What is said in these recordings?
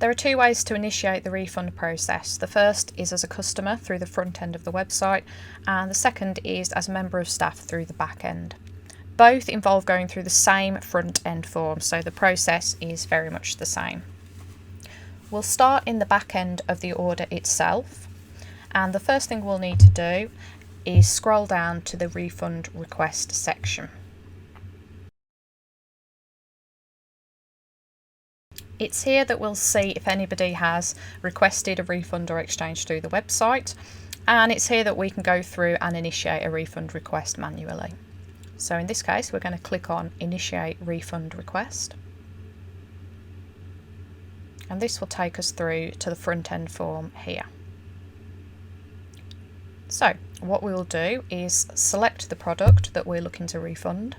There are two ways to initiate the refund process. The first is as a customer through the front end of the website, and the second is as a member of staff through the back end. Both involve going through the same front end form, so the process is very much the same. We'll start in the back end of the order itself, and the first thing we'll need to do is scroll down to the refund request section. It's here that we'll see if anybody has requested a refund or exchange through the website, and it's here that we can go through and initiate a refund request manually. So in this case, we're going to click on Initiate Refund Request, and this will take us through to the front end form here. So what we will do is select the product that we're looking to refund,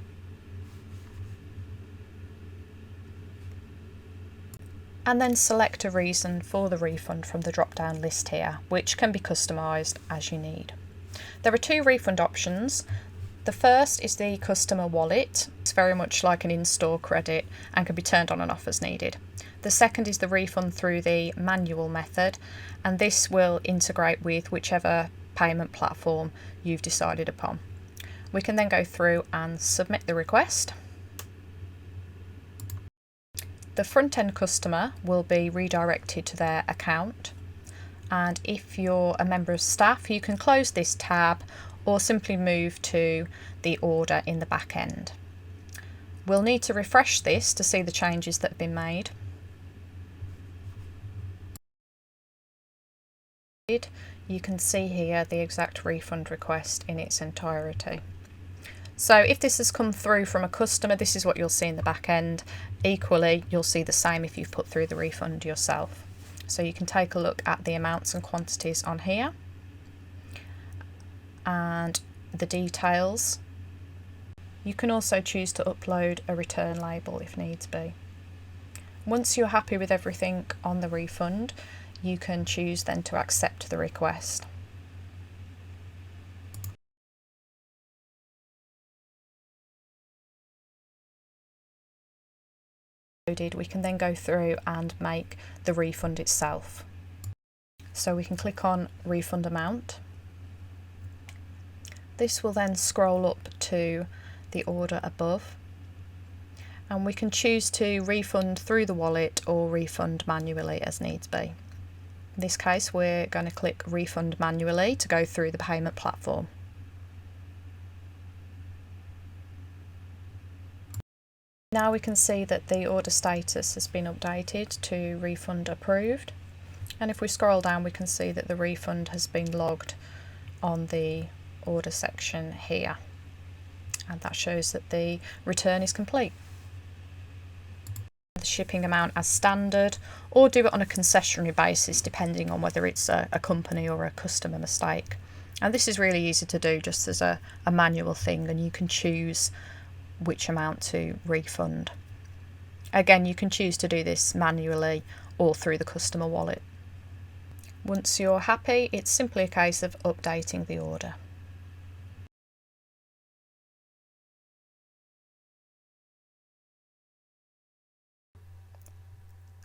and then select a reason for the refund from the drop-down list here, which can be customised as you need. There are two refund options. The first is the customer wallet. It's very much like an in-store credit and can be turned on and off as needed. The second is the refund through the manual method, and this will integrate with whichever payment platform you've decided upon. We can then go through and submit the request. The front-end customer will be redirected to their account, and if you're a member of staff, you can close this tab or simply move to the order in the back end. We'll need to refresh this to see the changes that have been made. You can see here the exact refund request in its entirety. So if this has come through from a customer, this is what you'll see in the back end. Equally, you'll see the same if you've put through the refund yourself. So you can take a look at the amounts and quantities on here and the details. You can also choose to upload a return label if needs be. Once you're happy with everything on the refund, you can choose then to accept the request. We can then go through and make the refund itself. So we can click on refund amount. This will then scroll up to the order above, and we can choose to refund through the wallet or refund manually as needs be. In this case, we're going to click refund manually to go through the payment platform. Now we can see that the order status has been updated to refund approved, and if we scroll down we can see that the refund has been logged on the order section here, and that shows that the return is complete. The shipping amount as standard, or do it on a concessionary basis depending on whether it's a company or a customer mistake. And this is really easy to do just as a manual thing, and you can choose which amount to refund. Again, you can choose to do this manually or through the customer wallet. Once you're happy, it's simply a case of updating the order.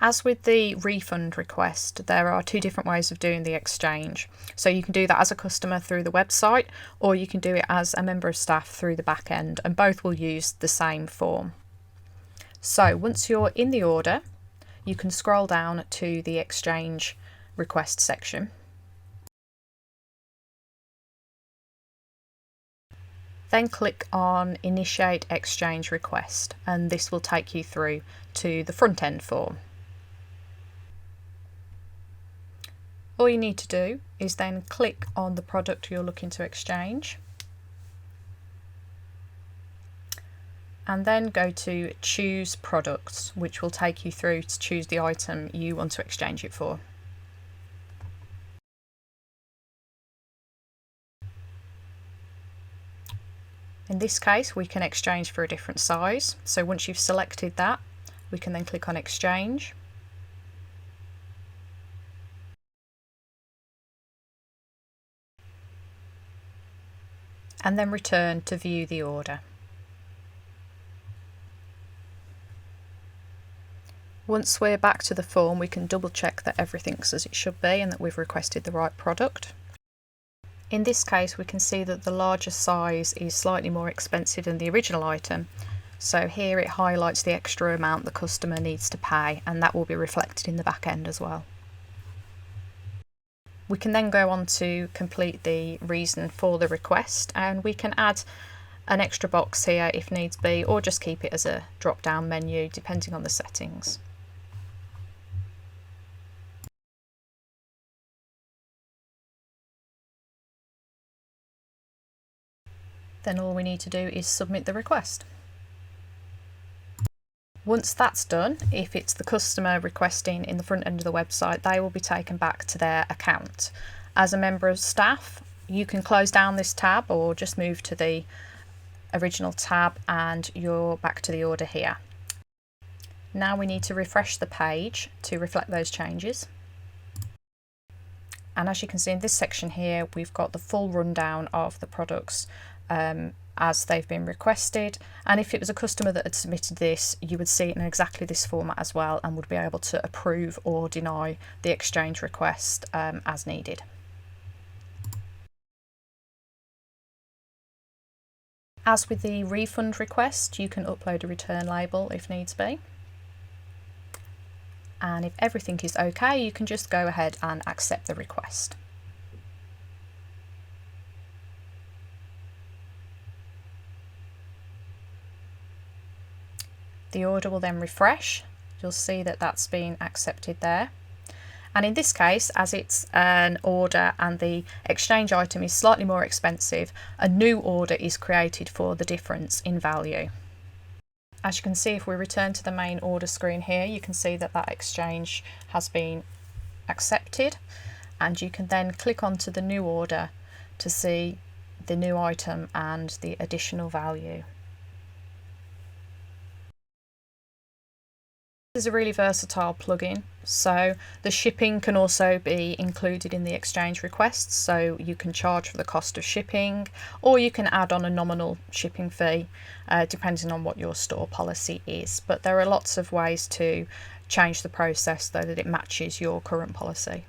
As with the refund request, there are two different ways of doing the exchange. So you can do that as a customer through the website, or you can do it as a member of staff through the back end, and both will use the same form. So once you're in the order, you can scroll down to the exchange request section. Then click on Initiate Exchange Request, and this will take you through to the front end form. All you need to do is then click on the product you're looking to exchange, and then go to Choose Products, which will take you through to choose the item you want to exchange it for. In this case, we can exchange for a different size. So once you've selected that, we can then click on Exchange. And then return to view the order. Once we're back to the form, we can double check that everything's as it should be and that we've requested the right product. In this case, we can see that the larger size is slightly more expensive than the original item. So here it highlights the extra amount the customer needs to pay, and that will be reflected in the back end as well. We can then go on to complete the reason for the request, and we can add an extra box here if needs be, or just keep it as a drop down menu depending on the settings. Then all we need to do is submit the request. Once that's done, if it's the customer requesting in the front end of the website, they will be taken back to their account. As a member of staff, you can close down this tab or just move to the original tab and you're back to the order here. Now we need to refresh the page to reflect those changes. And as you can see in this section here, we've got the full rundown of the products as they've been requested, and if it was a customer that had submitted this, you would see it in exactly this format as well and would be able to approve or deny the exchange request as needed. As with the refund request, you can upload a return label if needs be, and if everything is okay, you can just go ahead and accept the request. The order will then refresh. You'll see that that's been accepted there. And in this case, as it's an order and the exchange item is slightly more expensive, a new order is created for the difference in value. As you can see, if we return to the main order screen here, you can see that that exchange has been accepted, and you can then click onto the new order to see the new item and the additional value. This is a really versatile plugin, so the shipping can also be included in the exchange requests, so you can charge for the cost of shipping, or you can add on a nominal shipping fee depending on what your store policy is. But there are lots of ways to change the process so that it matches your current policy.